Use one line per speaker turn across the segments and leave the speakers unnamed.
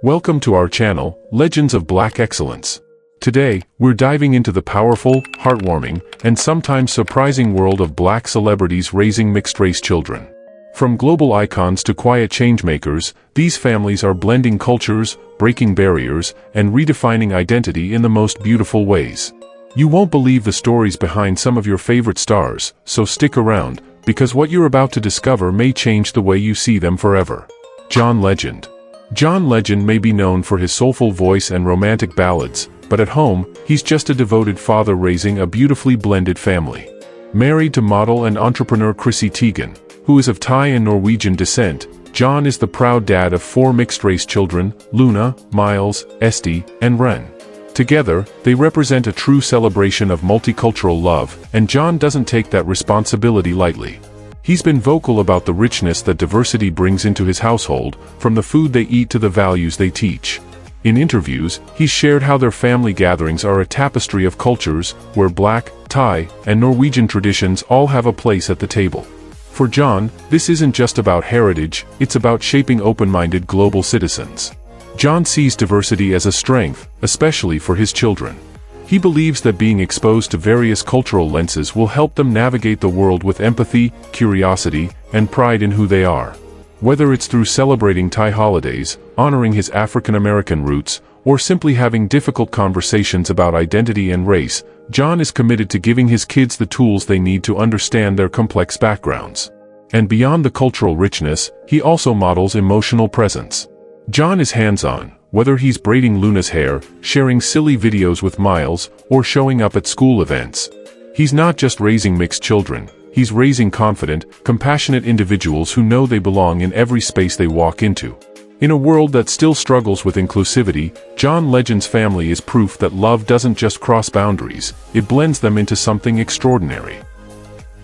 Welcome to our channel, Legends of Black Excellence. Today, we're diving into the powerful, heartwarming, and sometimes surprising world of black celebrities raising mixed-race children. From global icons to quiet changemakers, these families are blending cultures, breaking barriers, and redefining identity in the most beautiful ways. You won't believe the stories behind some of your favorite stars, so stick around, because what you're about to discover may change the way you see them forever. John Legend. John Legend may be known for his soulful voice and romantic ballads, but at home, he's just a devoted father raising a beautifully blended family. Married to model and entrepreneur Chrissy Teigen, who is of Thai and Norwegian descent, John is the proud dad of 4 mixed-race children, Luna, Miles, Esti, and Ren. Together, they represent a true celebration of multicultural love, and John doesn't take that responsibility lightly. He's been vocal about the richness that diversity brings into his household, from the food they eat to the values they teach. In interviews, he's shared how their family gatherings are a tapestry of cultures, where Black, Thai, and Norwegian traditions all have a place at the table. For John, this isn't just about heritage, it's about shaping open-minded global citizens. John sees diversity as a strength, especially for his children. He believes that being exposed to various cultural lenses will help them navigate the world with empathy, curiosity, and pride in who they are. Whether it's through celebrating Thai holidays, honoring his African-American roots, or simply having difficult conversations about identity and race, John is committed to giving his kids the tools they need to understand their complex backgrounds. And beyond the cultural richness, he also models emotional presence. John is hands-on, whether he's braiding Luna's hair, sharing silly videos with Miles, or showing up at school events. He's not just raising mixed children, he's raising confident, compassionate individuals who know they belong in every space they walk into. In a world that still struggles with inclusivity, John Legend's family is proof that love doesn't just cross boundaries, it blends them into something extraordinary.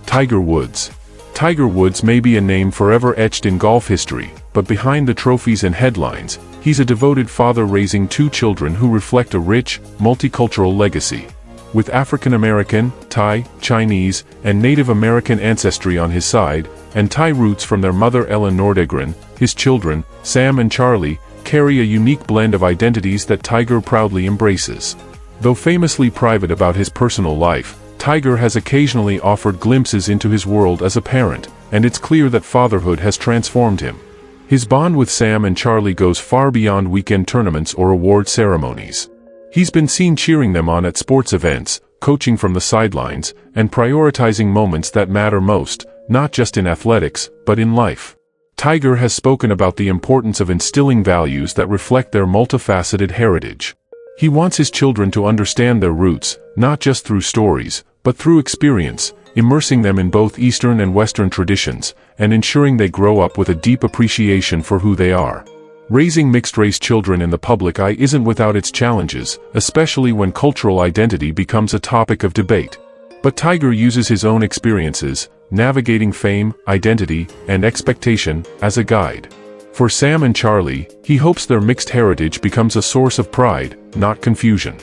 Tiger Woods. Tiger Woods may be a name forever etched in golf history, but behind the trophies and headlines, he's a devoted father raising 2 children who reflect a rich, multicultural legacy. With African-American, Thai, Chinese, and Native American ancestry on his side, and Thai roots from their mother Ellen Nordegren, his children, Sam and Charlie, carry a unique blend of identities that Tiger proudly embraces. Though famously private about his personal life, Tiger has occasionally offered glimpses into his world as a parent, and it's clear that fatherhood has transformed him. His bond with Sam and Charlie goes far beyond weekend tournaments or award ceremonies. He's been seen cheering them on at sports events, coaching from the sidelines, and prioritizing moments that matter most, not just in athletics, but in life. Tiger has spoken about the importance of instilling values that reflect their multifaceted heritage. He wants his children to understand their roots, not just through stories, but through experience, immersing them in both Eastern and Western traditions, and ensuring they grow up with a deep appreciation for who they are. Raising mixed-race children in the public eye isn't without its challenges, especially when cultural identity becomes a topic of debate. But Tiger uses his own experiences, navigating fame, identity, and expectation, as a guide. For Sam and Charlie, he hopes their mixed heritage becomes a source of pride, not confusion.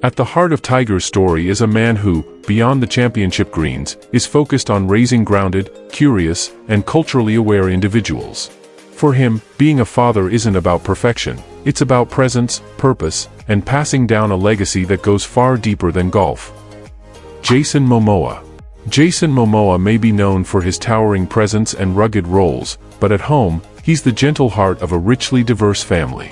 At the heart of Tiger's story is a man who, beyond the championship greens, is focused on raising grounded, curious, and culturally aware individuals. For him, being a father isn't about perfection, it's about presence, purpose, and passing down a legacy that goes far deeper than golf. Jason Momoa. Jason Momoa may be known for his towering presence and rugged roles, but at home, he's the gentle heart of a richly diverse family.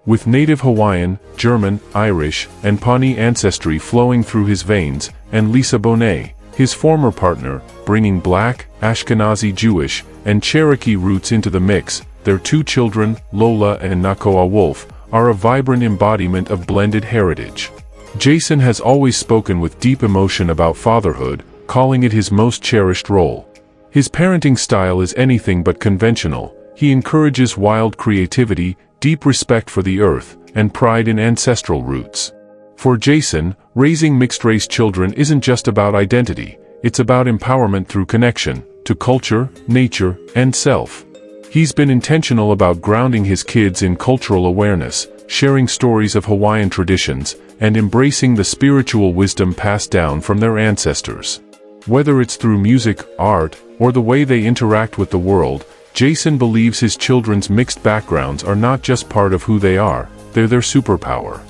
With native Hawaiian, German, Irish, and Pawnee ancestry flowing through his veins, and Lisa Bonet, his former partner, bringing Black, Ashkenazi Jewish, and Cherokee roots into the mix, their 2 children, Lola and Nakoa Wolf, are a vibrant embodiment of blended heritage. Jason has always spoken with deep emotion about fatherhood, calling it his most cherished role. His parenting style is anything but conventional. He encourages wild creativity, deep respect for the earth, and pride in ancestral roots. For Jason, raising mixed-race children isn't just about identity, it's about empowerment through connection to culture, nature, and self. He's been intentional about grounding his kids in cultural awareness, sharing stories of Hawaiian traditions, and embracing the spiritual wisdom passed down from their ancestors. Whether it's through music, art, or the way they interact with the world, Jason believes his children's mixed backgrounds are not just part of who they are, they're their superpower.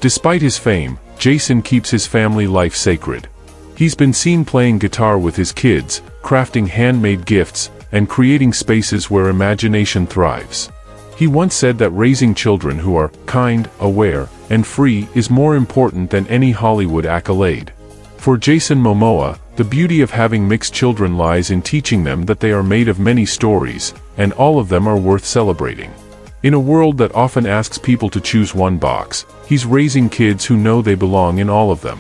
Despite his fame, Jason keeps his family life sacred. He's been seen playing guitar with his kids, crafting handmade gifts, and creating spaces where imagination thrives. He once said that raising children who are kind, aware, and free is more important than any Hollywood accolade. For Jason Momoa, the beauty of having mixed children lies in teaching them that they are made of many stories, and all of them are worth celebrating. In a world that often asks people to choose one box, he's raising kids who know they belong in all of them.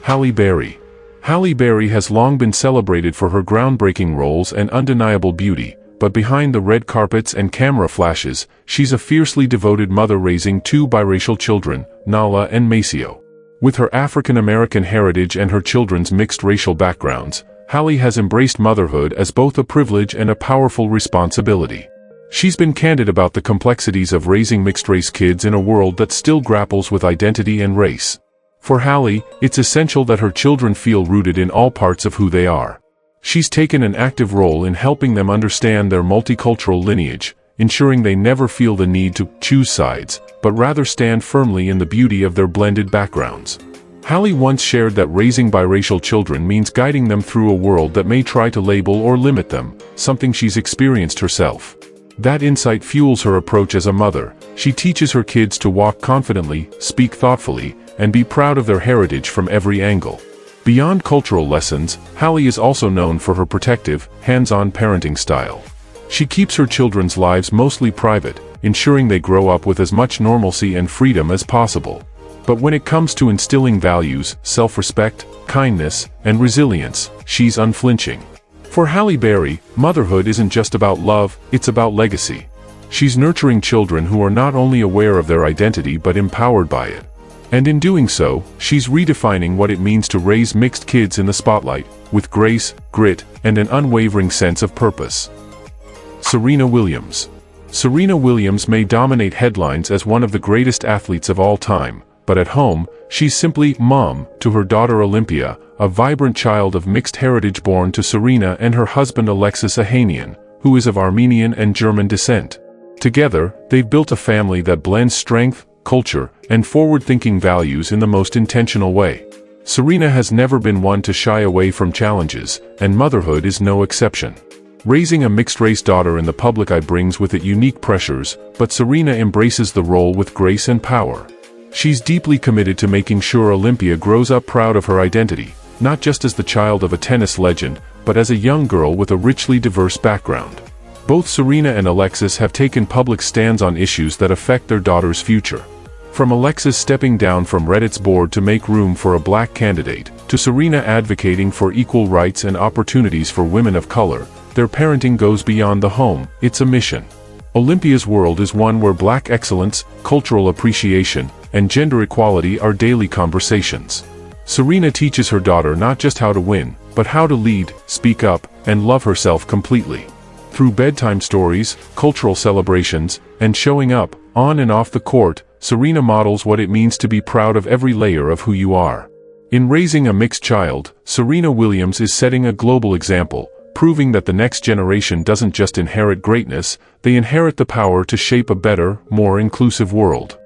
Halle Berry. Halle Berry has long been celebrated for her groundbreaking roles and undeniable beauty, but behind the red carpets and camera flashes, she's a fiercely devoted mother raising two biracial children, Nala and Maceo. With her African-American heritage and her children's mixed racial backgrounds, Halle has embraced motherhood as both a privilege and a powerful responsibility. She's been candid about the complexities of raising mixed-race kids in a world that still grapples with identity and race. For Halle, it's essential that her children feel rooted in all parts of who they are. She's taken an active role in helping them understand their multicultural lineage, ensuring they never feel the need to choose sides, but rather stand firmly in the beauty of their blended backgrounds. Halle once shared that raising biracial children means guiding them through a world that may try to label or limit them, something she's experienced herself. That insight fuels her approach as a mother. She teaches her kids to walk confidently, speak thoughtfully, and be proud of their heritage from every angle. Beyond cultural lessons, Halle is also known for her protective, hands-on parenting style. She keeps her children's lives mostly private, ensuring they grow up with as much normalcy and freedom as possible. But when it comes to instilling values, self-respect, kindness, and resilience, she's unflinching. For Halle Berry, motherhood isn't just about love, it's about legacy. She's nurturing children who are not only aware of their identity but empowered by it. And in doing so, she's redefining what it means to raise mixed kids in the spotlight, with grace, grit, and an unwavering sense of purpose. Serena Williams. Serena Williams may dominate headlines as one of the greatest athletes of all time, but at home, she's simply mom to her daughter Olympia, a vibrant child of mixed heritage born to Serena and her husband Alexis Ohanian, who is of Armenian and German descent. Together, they've built a family that blends strength, culture, and forward-thinking values in the most intentional way. Serena has never been one to shy away from challenges, and motherhood is no exception. Raising a mixed-race daughter in the public eye brings with it unique pressures, but Serena embraces the role with grace and power. She's deeply committed to making sure Olympia grows up proud of her identity, not just as the child of a tennis legend, but as a young girl with a richly diverse background. Both Serena and Alexis have taken public stands on issues that affect their daughter's future. From Alexis stepping down from Reddit's board to make room for a black candidate, to Serena advocating for equal rights and opportunities for women of color, their parenting goes beyond the home, it's a mission. Olympia's world is one where black excellence, cultural appreciation, and gender equality are daily conversations. Serena teaches her daughter not just how to win, but how to lead, speak up, and love herself completely. Through bedtime stories, cultural celebrations, and showing up, on and off the court, Serena models what it means to be proud of every layer of who you are. In raising a mixed child, Serena Williams is setting a global example, proving that the next generation doesn't just inherit greatness, they inherit the power to shape a better, more inclusive world.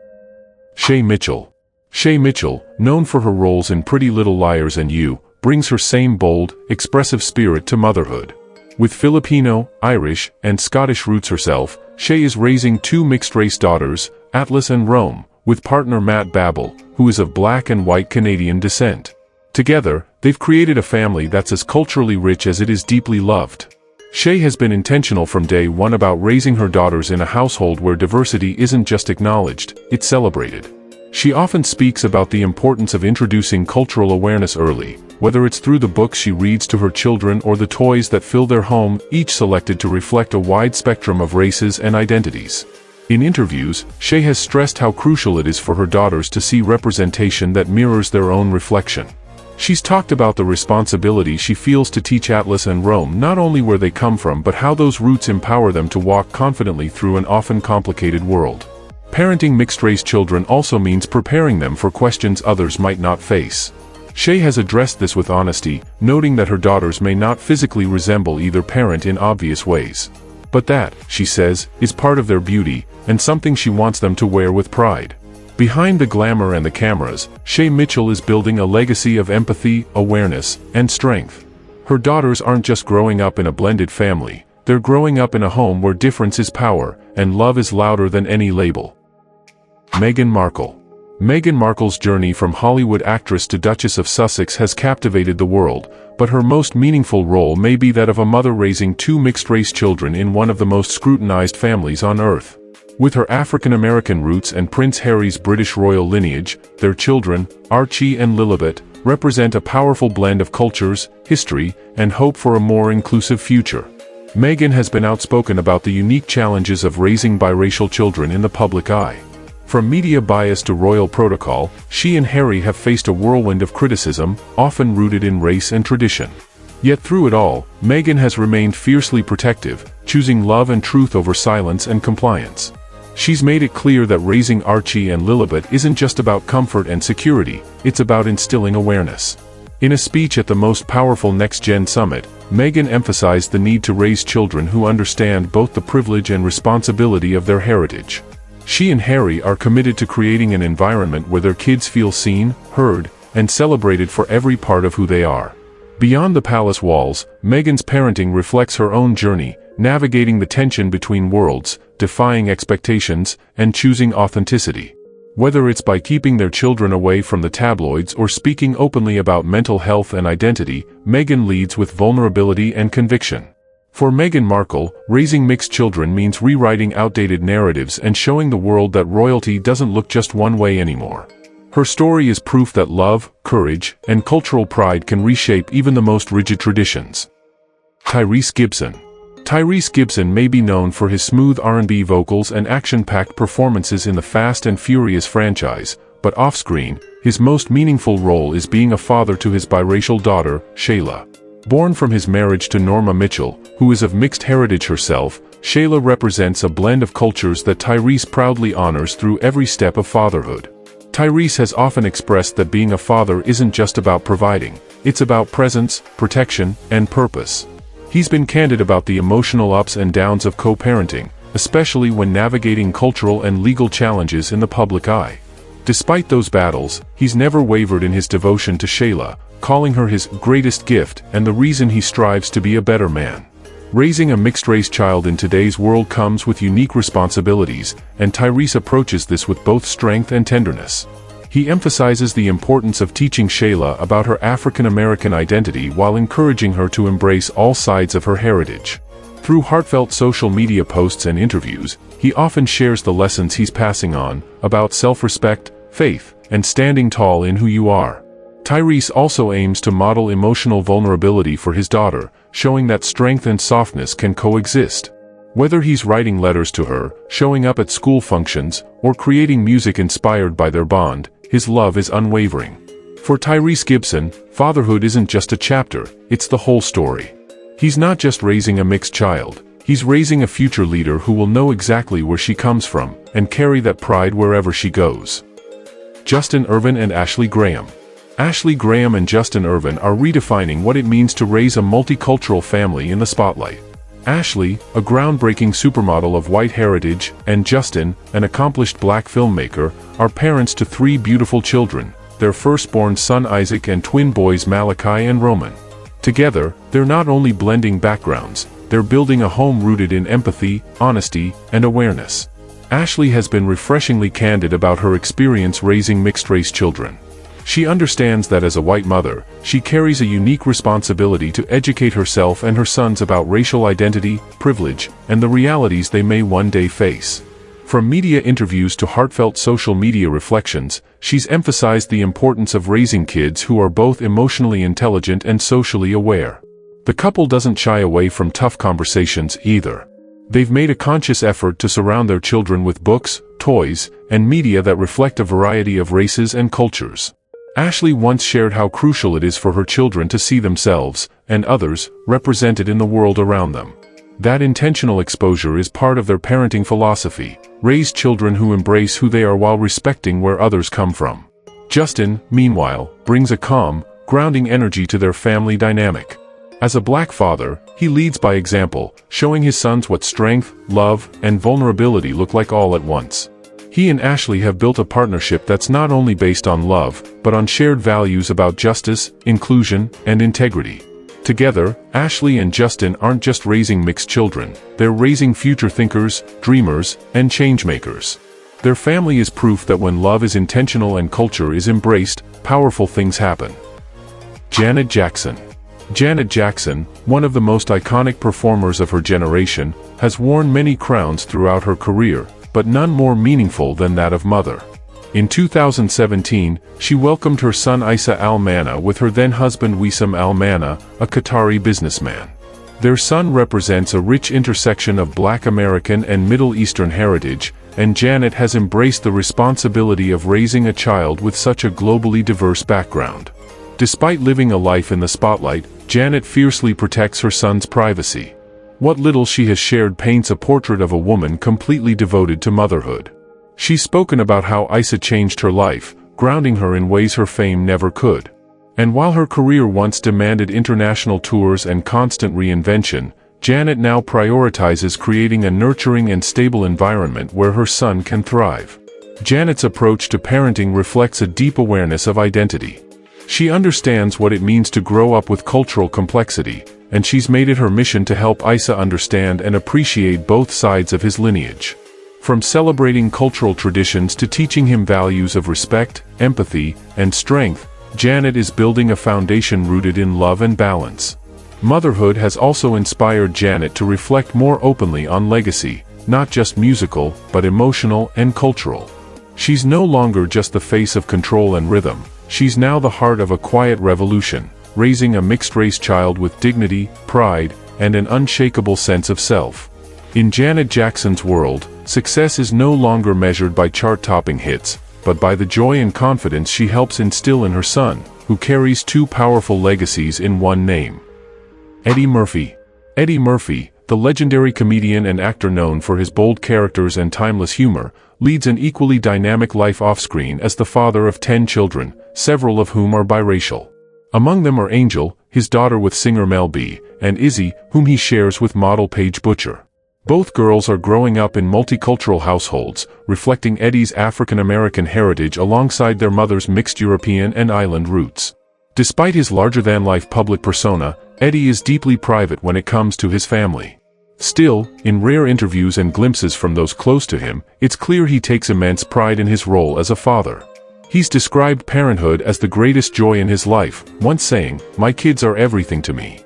Shay Mitchell. Shay Mitchell, known for her roles in Pretty Little Liars and You, brings her same bold, expressive spirit to motherhood. With Filipino, Irish, and Scottish roots herself, Shay is raising two mixed-race daughters, Atlas and Rome, with partner Matt Babel, who is of black and white Canadian descent. Together, they've created a family that's as culturally rich as it is deeply loved. Shay has been intentional from day one about raising her daughters in a household where diversity isn't just acknowledged, it's celebrated. She often speaks about the importance of introducing cultural awareness early, whether it's through the books she reads to her children or the toys that fill their home, each selected to reflect a wide spectrum of races and identities. In interviews, Shay has stressed how crucial it is for her daughters to see representation that mirrors their own reflection. She's talked about the responsibility she feels to teach Atlas and Rome not only where they come from but how those roots empower them to walk confidently through an often complicated world. Parenting mixed-race children also means preparing them for questions others might not face. Shay has addressed this with honesty, noting that her daughters may not physically resemble either parent in obvious ways. But that, she says, is part of their beauty, and something she wants them to wear with pride. Behind the glamour and the cameras, Shay Mitchell is building a legacy of empathy, awareness, and strength. Her daughters aren't just growing up in a blended family, they're growing up in a home where difference is power, and love is louder than any label. Meghan Markle. Meghan Markle's journey from Hollywood actress to Duchess of Sussex has captivated the world, but her most meaningful role may be that of a mother raising two mixed-race children in one of the most scrutinized families on earth. With her African-American roots and Prince Harry's British royal lineage, their children, Archie and Lilibet, represent a powerful blend of cultures, history, and hope for a more inclusive future. Meghan has been outspoken about the unique challenges of raising biracial children in the public eye. From media bias to royal protocol, she and Harry have faced a whirlwind of criticism, often rooted in race and tradition. Yet through it all, Meghan has remained fiercely protective, choosing love and truth over silence and compliance. She's made it clear that raising Archie and Lilibet isn't just about comfort and security, it's about instilling awareness. In a speech at the most powerful Next Gen Summit, Meghan emphasized the need to raise children who understand both the privilege and responsibility of their heritage. She and Harry are committed to creating an environment where their kids feel seen, heard, and celebrated for every part of who they are. Beyond the palace walls, Meghan's parenting reflects her own journey, navigating the tension between worlds, defying expectations, and choosing authenticity. Whether it's by keeping their children away from the tabloids or speaking openly about mental health and identity, Meghan leads with vulnerability and conviction. For Meghan Markle, raising mixed children means rewriting outdated narratives and showing the world that royalty doesn't look just one way anymore. Her story is proof that love, courage, and cultural pride can reshape even the most rigid traditions. Tyrese Gibson. Tyrese Gibson may be known for his smooth R&B vocals and action-packed performances in the Fast and Furious franchise, but off-screen, his most meaningful role is being a father to his biracial daughter, Shayla. Born from his marriage to Norma Mitchell, who is of mixed heritage herself, Shayla represents a blend of cultures that Tyrese proudly honors through every step of fatherhood. Tyrese has often expressed that being a father isn't just about providing, it's about presence, protection, and purpose. He's been candid about the emotional ups and downs of co-parenting, especially when navigating cultural and legal challenges in the public eye. Despite those battles, he's never wavered in his devotion to Shayla, calling her his greatest gift and the reason he strives to be a better man. Raising a mixed-race child in today's world comes with unique responsibilities, and Tyrese approaches this with both strength and tenderness. He emphasizes the importance of teaching Shayla about her African-American identity while encouraging her to embrace all sides of her heritage. Through heartfelt social media posts and interviews, he often shares the lessons he's passing on, about self-respect, faith, and standing tall in who you are. Tyrese also aims to model emotional vulnerability for his daughter, showing that strength and softness can coexist. Whether he's writing letters to her, showing up at school functions, or creating music inspired by their bond, his love is unwavering. For Tyrese Gibson, fatherhood isn't just a chapter, it's the whole story. He's not just raising a mixed child, he's raising a future leader who will know exactly where she comes from, and carry that pride wherever she goes. Justin Irvin and Ashley Graham. Ashley Graham and Justin Irvin are redefining what it means to raise a multicultural family in the spotlight. Ashley, a groundbreaking supermodel of white heritage, and Justin, an accomplished black filmmaker, are parents to three beautiful children, their firstborn son Isaac and twin boys Malachi and Roman. Together, they're not only blending backgrounds, they're building a home rooted in empathy, honesty, and awareness. Ashley has been refreshingly candid about her experience raising mixed-race children. She understands that as a white mother, she carries a unique responsibility to educate herself and her sons about racial identity, privilege, and the realities they may one day face. From media interviews to heartfelt social media reflections, she's emphasized the importance of raising kids who are both emotionally intelligent and socially aware. The couple doesn't shy away from tough conversations either. They've made a conscious effort to surround their children with books, toys, and media that reflect a variety of races and cultures. Ashley once shared how crucial it is for her children to see themselves, and others, represented in the world around them. That intentional exposure is part of their parenting philosophy: raise children who embrace who they are while respecting where others come from. Justin, meanwhile, brings a calm, grounding energy to their family dynamic. As a black father, he leads by example, showing his sons what strength, love, and vulnerability look like all at once. He and Ashley have built a partnership that's not only based on love, but on shared values about justice, inclusion, and integrity. Together, Ashley and Justin aren't just raising mixed children, they're raising future thinkers, dreamers, and changemakers. Their family is proof that when love is intentional and culture is embraced, powerful things happen. Janet Jackson. Janet Jackson, one of the most iconic performers of her generation, has worn many crowns throughout her career, but none more meaningful than that of mother. In 2017, she welcomed her son Issa Al-Mana with her then-husband Wissam Al-Mana, a Qatari businessman. Their son represents a rich intersection of Black American and Middle Eastern heritage, and Janet has embraced the responsibility of raising a child with such a globally diverse background. Despite living a life in the spotlight, Janet fiercely protects her son's privacy. What little she has shared paints a portrait of a woman completely devoted to motherhood. She's spoken about how Issa changed her life, grounding her in ways her fame never could. And while her career once demanded international tours and constant reinvention, Janet now prioritizes creating a nurturing and stable environment where her son can thrive. Janet's approach to parenting reflects a deep awareness of identity. She understands what it means to grow up with cultural complexity, and she's made it her mission to help Issa understand and appreciate both sides of his lineage. From celebrating cultural traditions to teaching him values of respect, empathy, and strength, Janet is building a foundation rooted in love and balance. Motherhood has also inspired Janet to reflect more openly on legacy, not just musical, but emotional and cultural. She's no longer just the face of control and rhythm, she's now the heart of a quiet revolution, raising a mixed-race child with dignity, pride, and an unshakable sense of self. In Janet Jackson's world, success is no longer measured by chart-topping hits, but by the joy and confidence she helps instill in her son, who carries two powerful legacies in one name. Eddie Murphy. Eddie Murphy, the legendary comedian and actor known for his bold characters and timeless humor, leads an equally dynamic life off-screen as the father of 10 children, several of whom are biracial. Among them are Angel, his daughter with singer Mel B, and Izzy, whom he shares with model Paige Butcher. Both girls are growing up in multicultural households, reflecting Eddie's African-American heritage alongside their mother's mixed European and island roots. Despite his larger-than-life public persona, Eddie is deeply private when it comes to his family. Still, in rare interviews and glimpses from those close to him, it's clear he takes immense pride in his role as a father. He's described parenthood as the greatest joy in his life, once saying, "My kids are everything to me."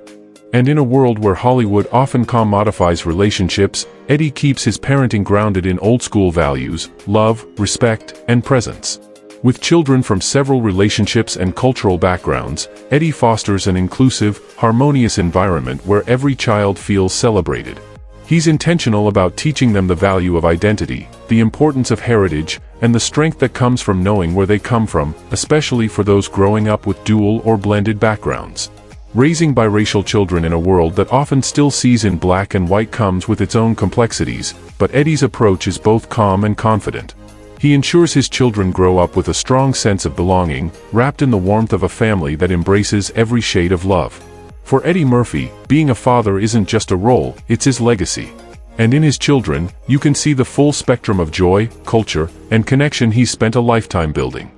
And in a world where Hollywood often commodifies relationships, Eddie keeps his parenting grounded in old-school values, love, respect, and presence. With children from several relationships and cultural backgrounds, Eddie fosters an inclusive, harmonious environment where every child feels celebrated. He's intentional about teaching them the value of identity, the importance of heritage, and the strength that comes from knowing where they come from, especially for those growing up with dual or blended backgrounds. Raising biracial children in a world that often still sees in black and white comes with its own complexities, but Eddie's approach is both calm and confident. He ensures his children grow up with a strong sense of belonging, wrapped in the warmth of a family that embraces every shade of love. For Eddie Murphy, being a father isn't just a role, it's his legacy. And in his children, you can see the full spectrum of joy, culture, and connection he's spent a lifetime building.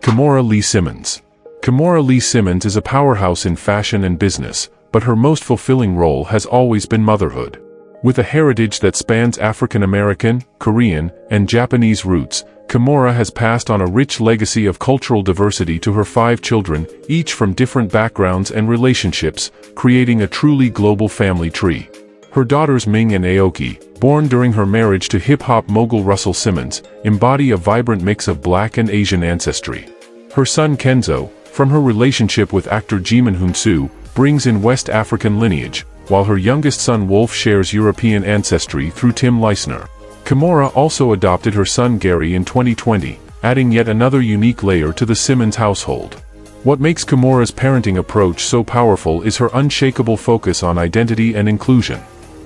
Kimora Lee Simmons. Kimora Lee Simmons is a powerhouse in fashion and business, but her most fulfilling role has always been motherhood. With a heritage that spans African American, Korean, and Japanese roots, Kimora has passed on a rich legacy of cultural diversity to her 5 children, each from different backgrounds and relationships, creating a truly global family tree. Her daughters Ming and Aoki, born during her marriage to hip-hop mogul Russell Simmons, embody a vibrant mix of Black and Asian ancestry. Her son Kenzo, from her relationship with actor Jimin Hoon-soo, brings in West African lineage, while her youngest son Wolf shares European ancestry through Tim Leisner. Kimora also adopted her son Gary in 2020, adding yet another unique layer to the Simmons household. What makes Kimora's parenting approach so powerful is her unshakable focus on identity and inclusion.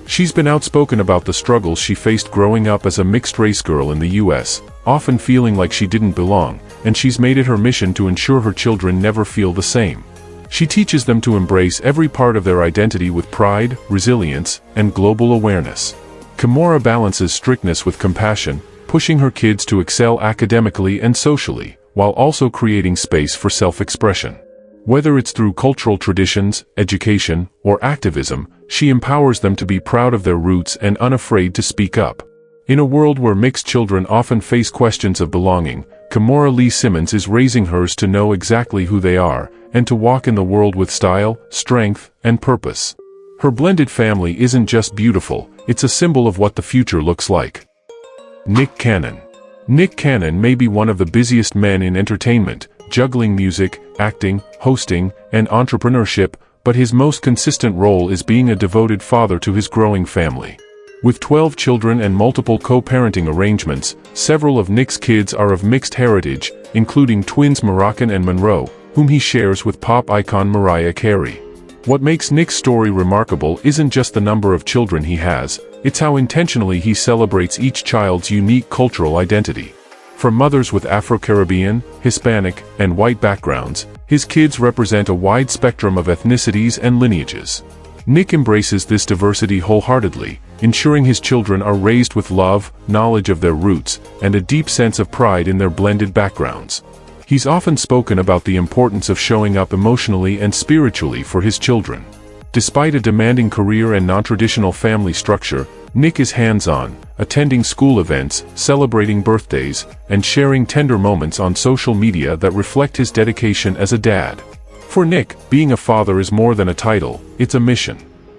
She's been outspoken about the struggles she faced growing up as a mixed-race girl in the US, often feeling like she didn't belong, and she's made it her mission to ensure her children never feel the same. She teaches them to embrace every part of their identity with pride, resilience, and global awareness. Kimura balances strictness with compassion, pushing her kids to excel academically and socially, while also creating space for self-expression. Whether it's through cultural traditions, education, or activism, she empowers them to be proud of their roots and unafraid to speak up. In a world where mixed children often face questions of belonging, Kimura Lee Simmons is raising hers to know exactly who they are, and to walk in the world with style, strength, and purpose. Her blended family isn't just beautiful, it's a symbol of what the future looks like. Nick Cannon. Nick Cannon may be one of the busiest men in entertainment, juggling music, acting, hosting, and entrepreneurship, but his most consistent role is being a devoted father to his growing family. With 12 children and multiple co-parenting arrangements, several of Nick's kids are of mixed heritage, including twins Moroccan and Monroe, whom he shares with pop icon Mariah Carey. What makes Nick's story remarkable isn't just the number of children he has, it's how intentionally he celebrates each child's unique cultural identity. From mothers with Afro-Caribbean, Hispanic, and white backgrounds, his kids represent a wide spectrum of ethnicities and lineages. Nick embraces this diversity wholeheartedly, ensuring his children are raised with love, knowledge of their roots, and a deep sense of pride in their blended backgrounds. He's often spoken about the importance of showing up emotionally and spiritually for his children. Despite a demanding career and non-traditional family structure, Nick is hands-on, attending school events, celebrating birthdays, and sharing tender moments on social media that reflect his dedication as a dad. For Nick, being a father is more than a title, it's a mission.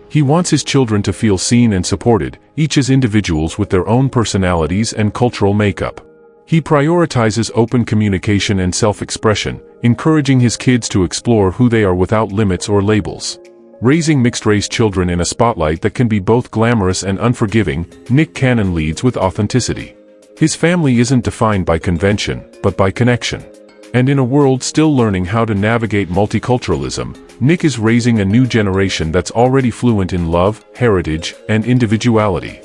He wants his children to feel seen and supported, each as individuals with their own personalities and cultural makeup. He prioritizes open communication and self-expression, encouraging his kids to explore who they are without limits or labels. Raising mixed-race children in a spotlight that can be both glamorous and unforgiving, Nick Cannon leads with authenticity. His family isn't defined by convention, but by connection. And in a world still learning how to navigate multiculturalism, Nick is raising a new generation that's already fluent in love, heritage, and individuality.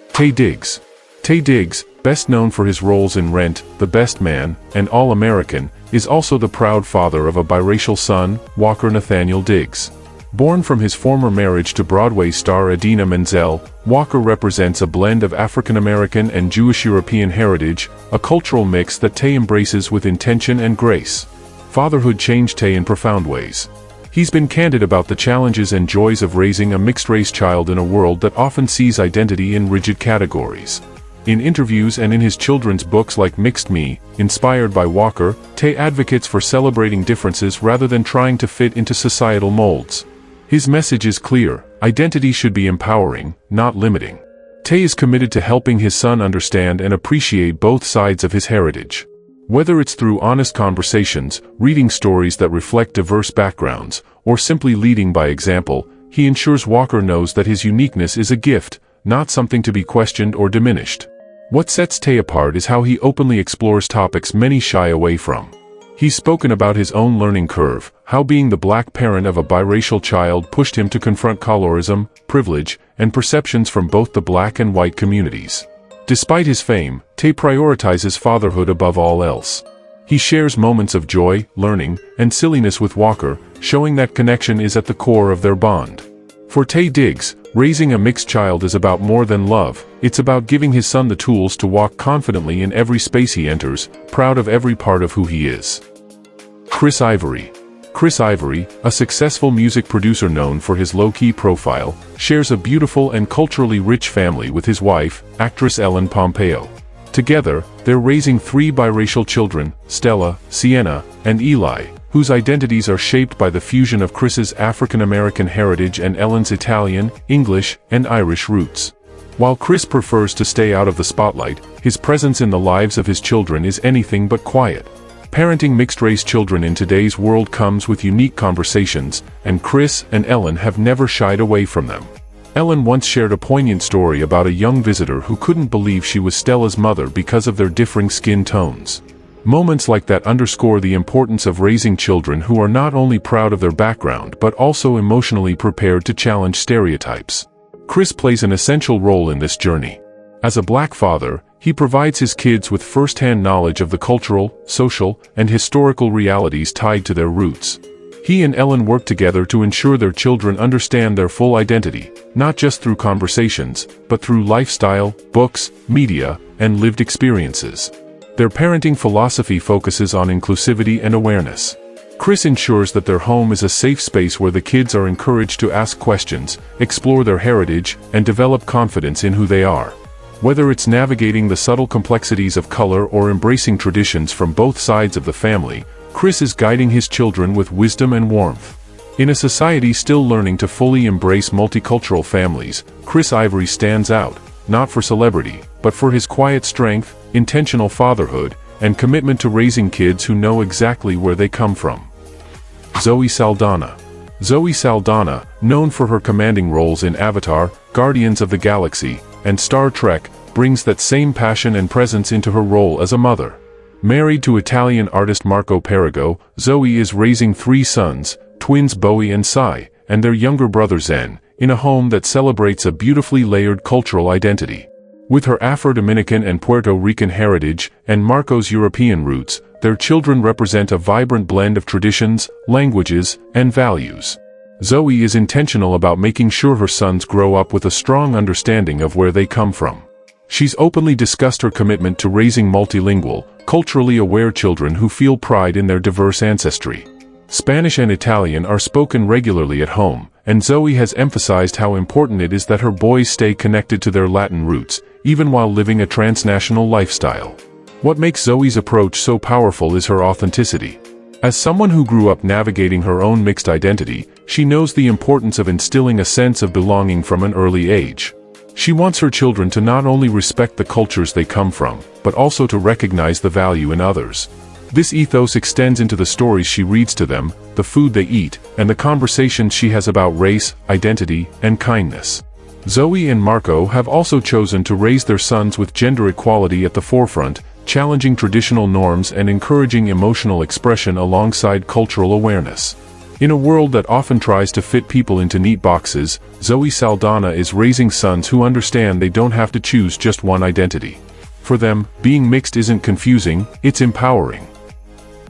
Taye Diggs. Taye Diggs, best known for his roles in Rent, The Best Man, and All-American, is also the proud father of a biracial son, Walker Nathaniel Diggs. Born from his former marriage to Broadway star Idina Menzel, Walker represents a blend of African-American and Jewish-European heritage, a cultural mix that Taye embraces with intention and grace. Fatherhood changed Taye in profound ways. He's been candid about the challenges and joys of raising a mixed-race child in a world that often sees identity in rigid categories. In interviews and in his children's books like Mixed Me, inspired by Walker, Taye advocates for celebrating differences rather than trying to fit into societal molds. His message is clear: identity should be empowering, not limiting. Taye is committed to helping his son understand and appreciate both sides of his heritage. Whether it's through honest conversations, reading stories that reflect diverse backgrounds, or simply leading by example, he ensures Walker knows that his uniqueness is a gift, not something to be questioned or diminished. What sets Taye apart is how he openly explores topics many shy away from. He's spoken about his own learning curve, how being the black parent of a biracial child pushed him to confront colorism, privilege, and perceptions from both the black and white communities. Despite his fame, Taye prioritizes fatherhood above all else. He shares moments of joy, learning, and silliness with Walker, showing that connection is at the core of their bond. For Taye Diggs, raising a mixed child is about more than love, it's about giving his son the tools to walk confidently in every space he enters, proud of every part of who he is. Chris Ivory. Chris Ivory, a successful music producer known for his low-key profile, shares a beautiful and culturally rich family with his wife, actress Ellen Pompeo. Together, they're raising 3 biracial children, Stella, Sienna, and Eli, whose identities are shaped by the fusion of Chris's African-American heritage and Ellen's Italian, English, and Irish roots. While Chris prefers to stay out of the spotlight, his presence in the lives of his children is anything but quiet. Parenting mixed-race children in today's world comes with unique conversations, and Chris and Ellen have never shied away from them. Ellen once shared a poignant story about a young visitor who couldn't believe she was Stella's mother because of their differing skin tones. Moments like that underscore the importance of raising children who are not only proud of their background but also emotionally prepared to challenge stereotypes. Chris plays an essential role in this journey. As a black father, he provides his kids with first-hand knowledge of the cultural, social, and historical realities tied to their roots. He and Ellen work together to ensure their children understand their full identity, not just through conversations, but through lifestyle, books, media, and lived experiences. Their parenting philosophy focuses on inclusivity and awareness. Chris ensures that their home is a safe space where the kids are encouraged to ask questions, explore their heritage, and develop confidence in who they are. Whether it's navigating the subtle complexities of color or embracing traditions from both sides of the family, Chris is guiding his children with wisdom and warmth. In a society still learning to fully embrace multicultural families, Chris Ivory stands out, not for celebrity, but for his quiet strength, intentional fatherhood, and commitment to raising kids who know exactly where they come from. Zoe Saldana. Zoe Saldana, known for her commanding roles in Avatar, Guardians of the Galaxy, and Star Trek, brings that same passion and presence into her role as a mother. Married to Italian artist Marco Perigo, Zoe is raising 3 sons, twins Bowie and Sai, and their younger brother Zen, in a home that celebrates a beautifully layered cultural identity. With her Afro-Dominican and Puerto Rican heritage, and Marco's European roots, their children represent a vibrant blend of traditions, languages, and values. Zoe is intentional about making sure her sons grow up with a strong understanding of where they come from. She's openly discussed her commitment to raising multilingual, culturally aware children who feel pride in their diverse ancestry. Spanish and Italian are spoken regularly at home, and Zoe has emphasized how important it is that her boys stay connected to their Latin roots, even while living a transnational lifestyle. What makes Zoe's approach so powerful is her authenticity. As someone who grew up navigating her own mixed identity, she knows the importance of instilling a sense of belonging from an early age. She wants her children to not only respect the cultures they come from, but also to recognize the value in others. This ethos extends into the stories she reads to them, the food they eat, and the conversations she has about race, identity, and kindness. Zoe and Marco have also chosen to raise their sons with gender equality at the forefront, challenging traditional norms and encouraging emotional expression alongside cultural awareness. In a world that often tries to fit people into neat boxes, Zoe Saldana is raising sons who understand they don't have to choose just one identity. For them, being mixed isn't confusing, it's empowering.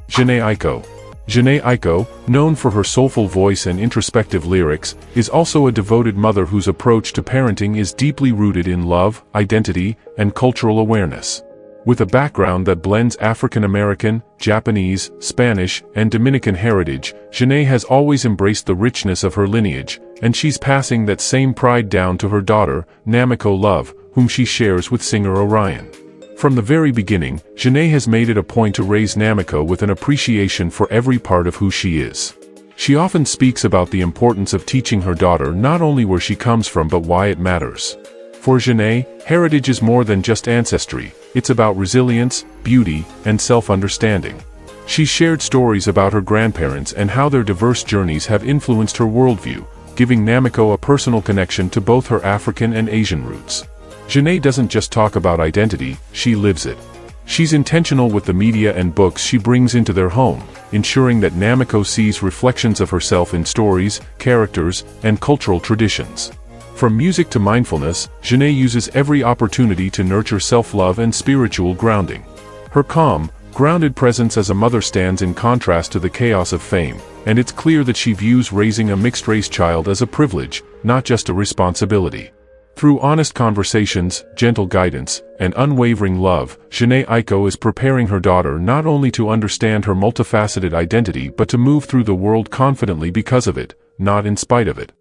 Jhené Aiko. Jhené Aiko, known for her soulful voice and introspective lyrics, is also a devoted mother whose approach to parenting is deeply rooted in love, identity, and cultural awareness. With a background that blends African American, Japanese, Spanish, and Dominican heritage, Jhené has always embraced the richness of her lineage, and she's passing that same pride down to her daughter, Namiko Love, whom she shares with singer Orion. From the very beginning, Jhené has made it a point to raise Namiko with an appreciation for every part of who she is. She often speaks about the importance of teaching her daughter not only where she comes from but why it matters. For Jhené, heritage is more than just ancestry, it's about resilience, beauty, and self-understanding. She's shared stories about her grandparents and how their diverse journeys have influenced her worldview, giving Namiko a personal connection to both her African and Asian roots. Jhené doesn't just talk about identity, she lives it. She's intentional with the media and books she brings into their home, ensuring that Namiko sees reflections of herself in stories, characters, and cultural traditions. From music to mindfulness, Jhené uses every opportunity to nurture self-love and spiritual grounding. Her calm, grounded presence as a mother stands in contrast to the chaos of fame, and it's clear that she views raising a mixed-race child as a privilege, not just a responsibility. Through honest conversations, gentle guidance, and unwavering love, Jhené Aiko is preparing her daughter not only to understand her multifaceted identity but to move through the world confidently because of it, not in spite of it.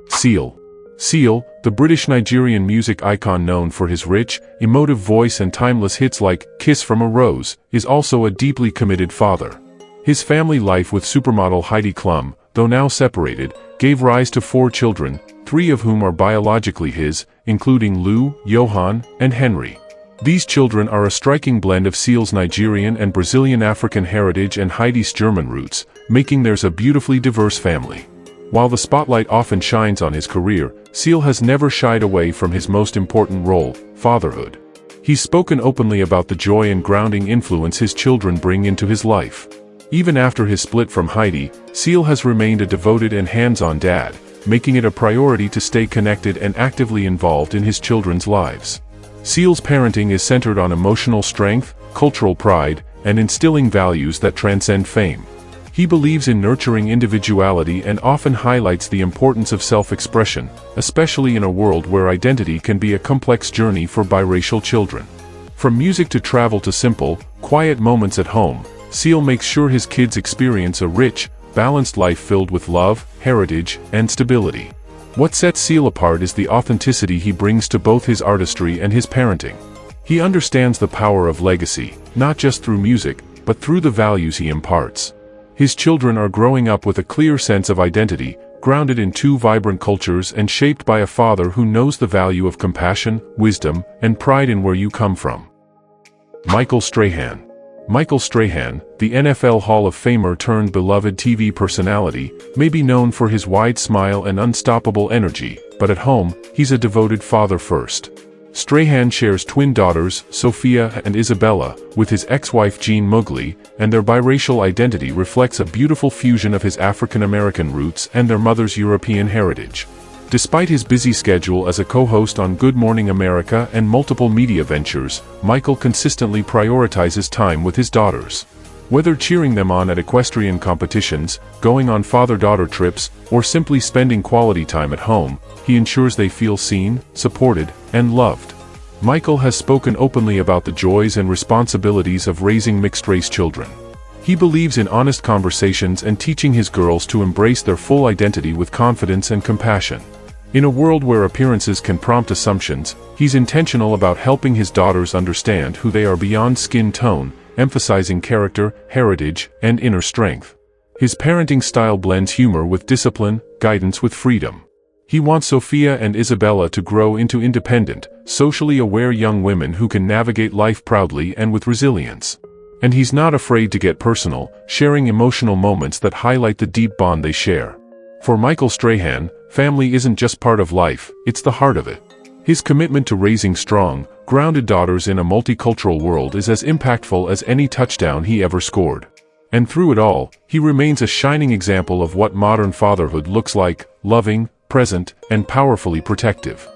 Seal. Seal, the British-Nigerian music icon known for his rich, emotive voice and timeless hits like "Kiss from a Rose," is also a deeply committed father. His family life with supermodel Heidi Klum, though now separated, gave rise to 4 children, 3 of whom are biologically his, including Lou, Johan, and Henry. These children are a striking blend of Seal's Nigerian and Brazilian African heritage and Heidi's German roots, making theirs a beautifully diverse family. While the spotlight often shines on his career, Seal has never shied away from his most important role, fatherhood. He's spoken openly about the joy and grounding influence his children bring into his life. Even after his split from Heidi, Seal has remained a devoted and hands-on dad, making it a priority to stay connected and actively involved in his children's lives. Seal's parenting is centered on emotional strength, cultural pride, and instilling values that transcend fame. He believes in nurturing individuality and often highlights the importance of self-expression, especially in a world where identity can be a complex journey for biracial children. From music to travel to simple, quiet moments at home, Seal makes sure his kids experience a rich, balanced life filled with love, heritage, and stability. What sets Seal apart is the authenticity he brings to both his artistry and his parenting. He understands the power of legacy, not just through music, but through the values he imparts. His children are growing up with a clear sense of identity, grounded in two vibrant cultures and shaped by a father who knows the value of compassion, wisdom, and pride in where you come from. Michael Strahan. Michael Strahan, the NFL Hall of Famer turned beloved TV personality, may be known for his wide smile and unstoppable energy, but at home, he's a devoted father first. Strahan shares twin daughters, Sophia and Isabella, with his ex-wife Jean Mugli, and their biracial identity reflects a beautiful fusion of his African-American roots and their mother's European heritage. Despite his busy schedule as a co-host on Good Morning America and multiple media ventures, Michael consistently prioritizes time with his daughters. Whether cheering them on at equestrian competitions, going on father-daughter trips, or simply spending quality time at home, he ensures they feel seen, supported, and loved. Michael has spoken openly about the joys and responsibilities of raising mixed-race children. He believes in honest conversations and teaching his girls to embrace their full identity with confidence and compassion. In a world where appearances can prompt assumptions, he's intentional about helping his daughters understand who they are beyond skin tone, emphasizing character, heritage, and inner strength. His parenting style blends humor with discipline, guidance with freedom. He wants Sophia and Isabella to grow into independent, socially aware young women who can navigate life proudly and with resilience. And he's not afraid to get personal, sharing emotional moments that highlight the deep bond they share. For Michael Strahan, family isn't just part of life, it's the heart of it. His commitment to raising strong, grounded daughters in a multicultural world is as impactful as any touchdown he ever scored. And through it all, he remains a shining example of what modern fatherhood looks like: loving, present, and powerfully protective.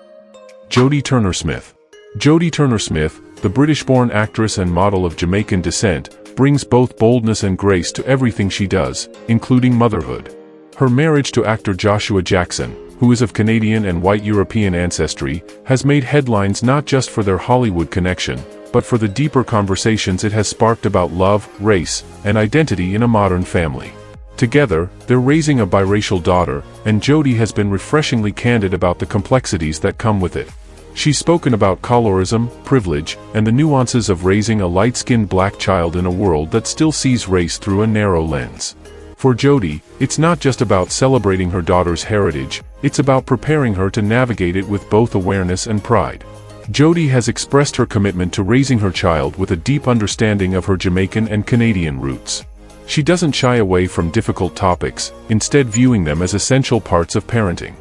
Jodie Turner-Smith. Jodie Turner-Smith, the British-born actress and model of Jamaican descent, brings both boldness and grace to everything she does, including motherhood. Her marriage to actor Joshua Jackson, who is of Canadian and white European ancestry, has made headlines not just for their Hollywood connection, but for the deeper conversations it has sparked about love, race, and identity in a modern family. Together, they're raising a biracial daughter, and Jodie has been refreshingly candid about the complexities that come with it. She's spoken about colorism, privilege, and the nuances of raising a light-skinned black child in a world that still sees race through a narrow lens. For Jodie, it's not just about celebrating her daughter's heritage, it's about preparing her to navigate it with both awareness and pride. Jodie has expressed her commitment to raising her child with a deep understanding of her Jamaican and Canadian roots. She doesn't shy away from difficult topics, instead viewing them as essential parts of parenting.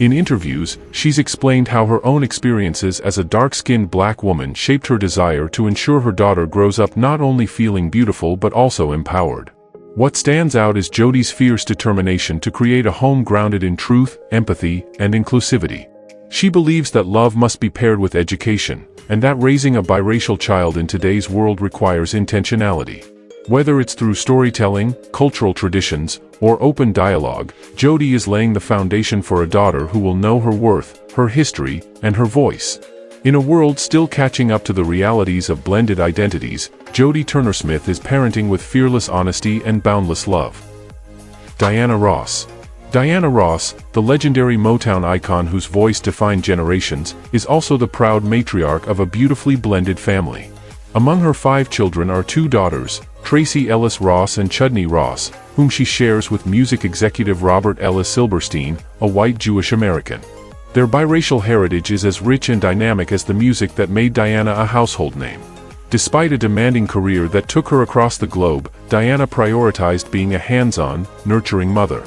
In interviews, she's explained how her own experiences as a dark-skinned black woman shaped her desire to ensure her daughter grows up not only feeling beautiful but also empowered. What stands out is Jodie's fierce determination to create a home grounded in truth, empathy, and inclusivity. She believes that love must be paired with education, and that raising a biracial child in today's world requires intentionality. Whether it's through storytelling, cultural traditions, or open dialogue, Jodie is laying the foundation for a daughter who will know her worth, her history, and her voice. In a world still catching up to the realities of blended identities, Jodie Turner-Smith is parenting with fearless honesty and boundless love. Diana Ross. Diana Ross, the legendary Motown icon whose voice defined generations, is also the proud matriarch of a beautifully blended family. Among her 5 children are 2 daughters, Tracy Ellis Ross and Chudney Ross, whom she shares with music executive Robert Ellis Silverstein, a white Jewish American. Their biracial heritage is as rich and dynamic as the music that made Diana a household name. Despite a demanding career that took her across the globe, Diana prioritized being a hands-on, nurturing mother.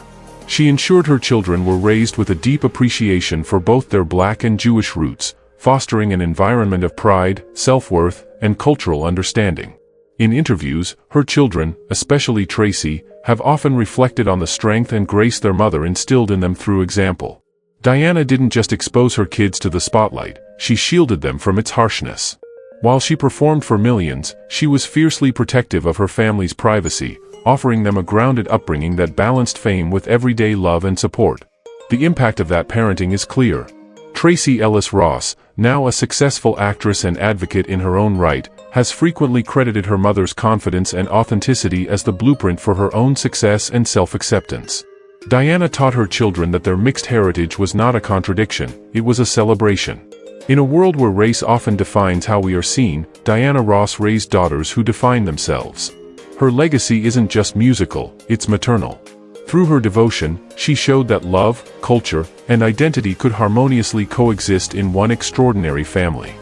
She ensured her children were raised with a deep appreciation for both their black and Jewish roots, fostering an environment of pride, self-worth, and cultural understanding. In interviews, her children, especially Tracy, have often reflected on the strength and grace their mother instilled in them through example. Diana didn't just expose her kids to the spotlight, she shielded them from its harshness. While she performed for millions, she was fiercely protective of her family's privacy, offering them a grounded upbringing that balanced fame with everyday love and support. The impact of that parenting is clear. Tracee Ellis Ross, now a successful actress and advocate in her own right, has frequently credited her mother's confidence and authenticity as the blueprint for her own success and self-acceptance. Diana taught her children that their mixed heritage was not a contradiction, it was a celebration. In a world where race often defines how we are seen, Diana Ross raised daughters who define themselves. Her legacy isn't just musical, it's maternal. Through her devotion, she showed that love, culture, and identity could harmoniously coexist in one extraordinary family.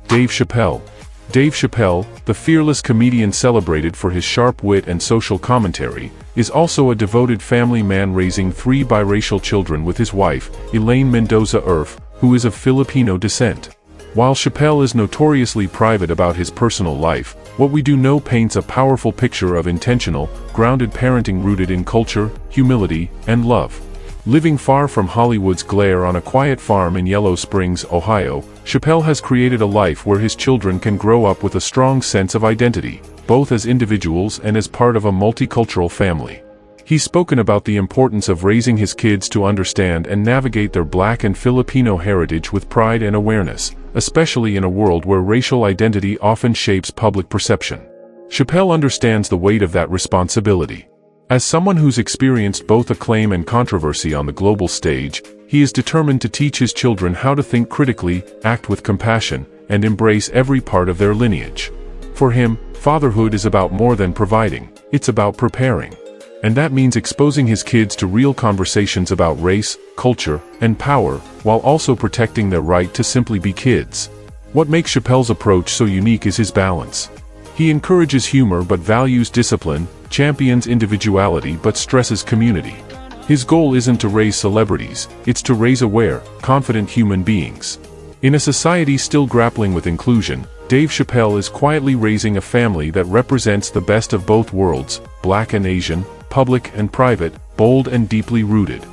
Dave Chappelle. Dave Chappelle, the fearless comedian celebrated for his sharp wit and social commentary, is also a devoted family man raising 3 biracial children with his wife, Elaine Mendoza Urf, who is of Filipino descent. While Chappelle is notoriously private about his personal life, What We Do Know paints a powerful picture of intentional, grounded parenting rooted in culture, humility, and love. Living far from Hollywood's glare on a quiet farm in Yellow Springs, Ohio, Chappelle has created a life where his children can grow up with a strong sense of identity, both as individuals and as part of a multicultural family. He's spoken about the importance of raising his kids to understand and navigate their Black and Filipino heritage with pride and awareness, especially in a world where racial identity often shapes public perception. Chappelle understands the weight of that responsibility. As someone who's experienced both acclaim and controversy on the global stage, he is determined to teach his children how to think critically, act with compassion, and embrace every part of their lineage. For him, fatherhood is about more than providing, it's about preparing. And that means exposing his kids to real conversations about race, culture, and power, while also protecting their right to simply be kids. What makes Chappelle's approach so unique is his balance. He encourages humor but values discipline, champions individuality but stresses community. His goal isn't to raise celebrities, it's to raise aware, confident human beings. In a society still grappling with inclusion, Dave Chappelle is quietly raising a family that represents the best of both worlds, Black and Asian, public and private, bold and deeply rooted.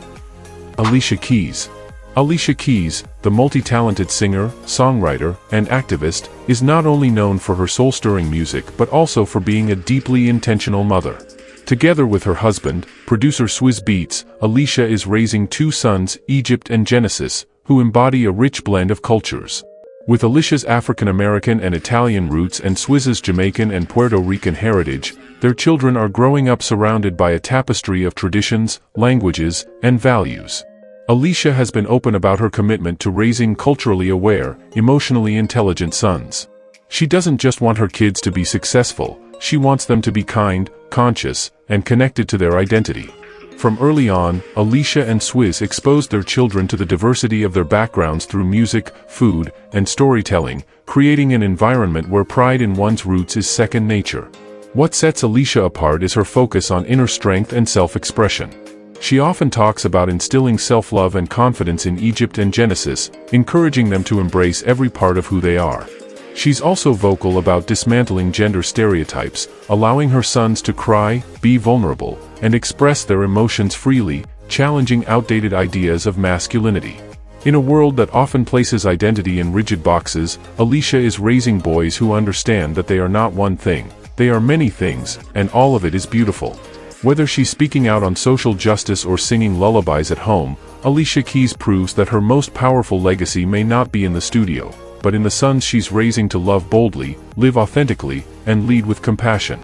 Alicia Keys. Alicia Keys, the multi-talented singer, songwriter, and activist, is not only known for her soul-stirring music but also for being a deeply intentional mother. Together with her husband, producer Swizz Beatz, Alicia is raising 2 sons, Egypt and Genesis, who embody a rich blend of cultures. With Alicia's African-American and Italian roots and Swizz's Jamaican and Puerto Rican heritage, their children are growing up surrounded by a tapestry of traditions, languages, and values. Alicia has been open about her commitment to raising culturally aware, emotionally intelligent sons. She doesn't just want her kids to be successful, she wants them to be kind, conscious, and connected to their identity. From early on, Alicia and Swizz exposed their children to the diversity of their backgrounds through music, food, and storytelling, creating an environment where pride in one's roots is second nature. What sets Alicia apart is her focus on inner strength and self-expression. She often talks about instilling self-love and confidence in Egypt and Genesis, encouraging them to embrace every part of who they are. She's also vocal about dismantling gender stereotypes, allowing her sons to cry, be vulnerable, and express their emotions freely, challenging outdated ideas of masculinity. In a world that often places identity in rigid boxes, Alicia is raising boys who understand that they are not one thing, they are many things, and all of it is beautiful. Whether she's speaking out on social justice or singing lullabies at home, Alicia Keys proves that her most powerful legacy may not be in the studio, but in the sons she's raising to love boldly, live authentically, and lead with compassion.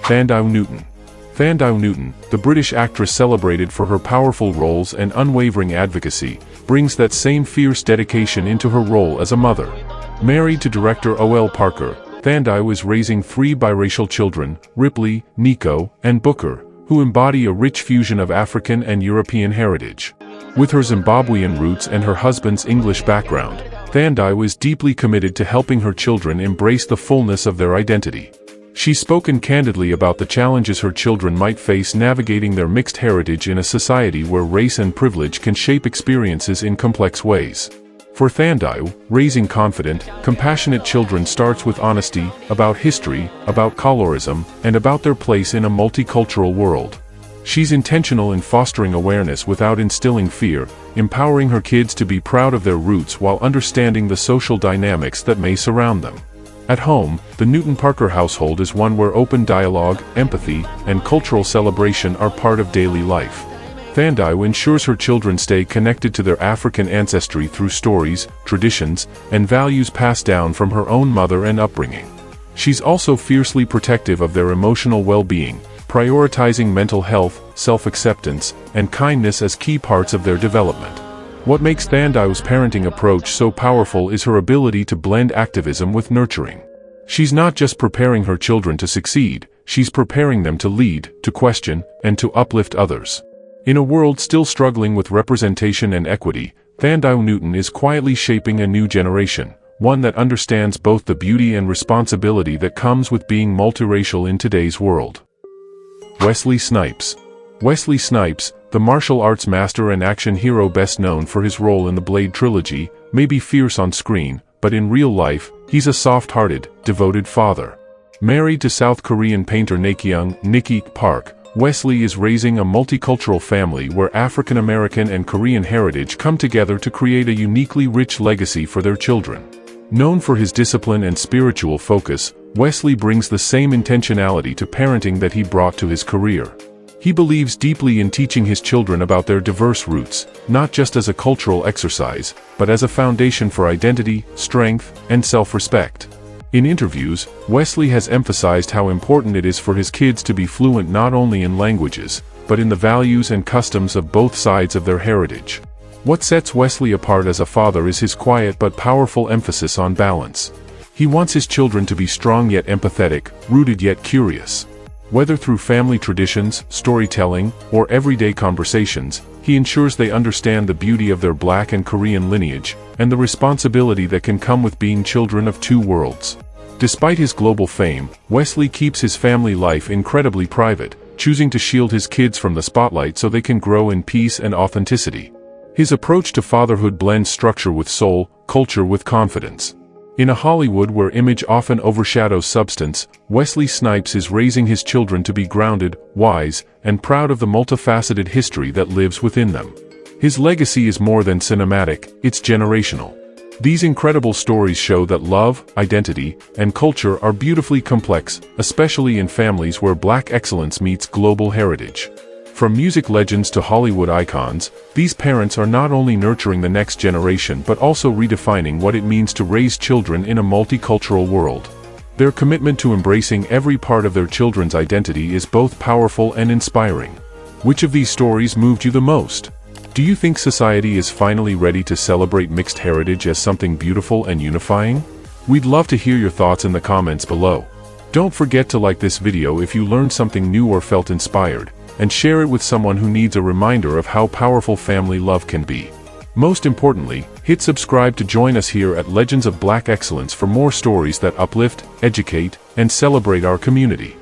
Thandai Newton. Thandai Newton, the British actress celebrated for her powerful roles and unwavering advocacy, brings that same fierce dedication into her role as a mother. Married to director O.L. Parker, Thandai was raising 3 biracial children, Ripley, Nico, and Booker, who embody a rich fusion of African and European heritage. With her Zimbabwean roots and her husband's English background, Thandai was deeply committed to helping her children embrace the fullness of their identity. She's spoken candidly about the challenges her children might face navigating their mixed heritage in a society where race and privilege can shape experiences in complex ways. For Thandai, raising confident, compassionate children starts with honesty, about history, about colorism, and about their place in a multicultural world. She's intentional in fostering awareness without instilling fear, empowering her kids to be proud of their roots while understanding the social dynamics that may surround them. At home, the Newton-Parker household is one where open dialogue, empathy, and cultural celebration are part of daily life. Thandai ensures her children stay connected to their African ancestry through stories, traditions, and values passed down from her own mother and upbringing. She's also fiercely protective of their emotional well-being, prioritizing mental health, self-acceptance, and kindness as key parts of their development. What makes Thandai's parenting approach so powerful is her ability to blend activism with nurturing. She's not just preparing her children to succeed, she's preparing them to lead, to question, and to uplift others. In a world still struggling with representation and equity, Thandai Newton is quietly shaping a new generation, one that understands both the beauty and responsibility that comes with being multiracial in today's world. Wesley Snipes. Wesley Snipes, the martial arts master and action hero best known for his role in the Blade trilogy, may be fierce on screen, but in real life, he's a soft-hearted, devoted father. Married to South Korean painter Nikki Park, Wesley is raising a multicultural family where African American and Korean heritage come together to create a uniquely rich legacy for their children. Known for his discipline and spiritual focus, Wesley brings the same intentionality to parenting that he brought to his career. He believes deeply in teaching his children about their diverse roots, not just as a cultural exercise, but as a foundation for identity, strength, and self-respect. In interviews, Wesley has emphasized how important it is for his kids to be fluent not only in languages, but in the values and customs of both sides of their heritage. What sets Wesley apart as a father is his quiet but powerful emphasis on balance. He wants his children to be strong yet empathetic, rooted yet curious. Whether through family traditions, storytelling, or everyday conversations, he ensures they understand the beauty of their Black and Korean lineage, and the responsibility that can come with being children of two worlds. Despite his global fame, Wesley keeps his family life incredibly private, choosing to shield his kids from the spotlight so they can grow in peace and authenticity. His approach to fatherhood blends structure with soul, culture with confidence. In a Hollywood where image often overshadows substance, Wesley Snipes is raising his children to be grounded, wise, and proud of the multifaceted history that lives within them. His legacy is more than cinematic, it's generational. These incredible stories show that love, identity, and culture are beautifully complex, especially in families where Black excellence meets global heritage. From music legends to Hollywood icons, these parents are not only nurturing the next generation but also redefining what it means to raise children in a multicultural world. Their commitment to embracing every part of their children's identity is both powerful and inspiring. Which of these stories moved you the most? Do you think society is finally ready to celebrate mixed heritage as something beautiful and unifying? We'd love to hear your thoughts in the comments below. Don't forget to like this video if you learned something new or felt inspired, and share it with someone who needs a reminder of how powerful family love can be. Most importantly, hit subscribe to join us here at Legends of Black Excellence for more stories that uplift, educate, and celebrate our community.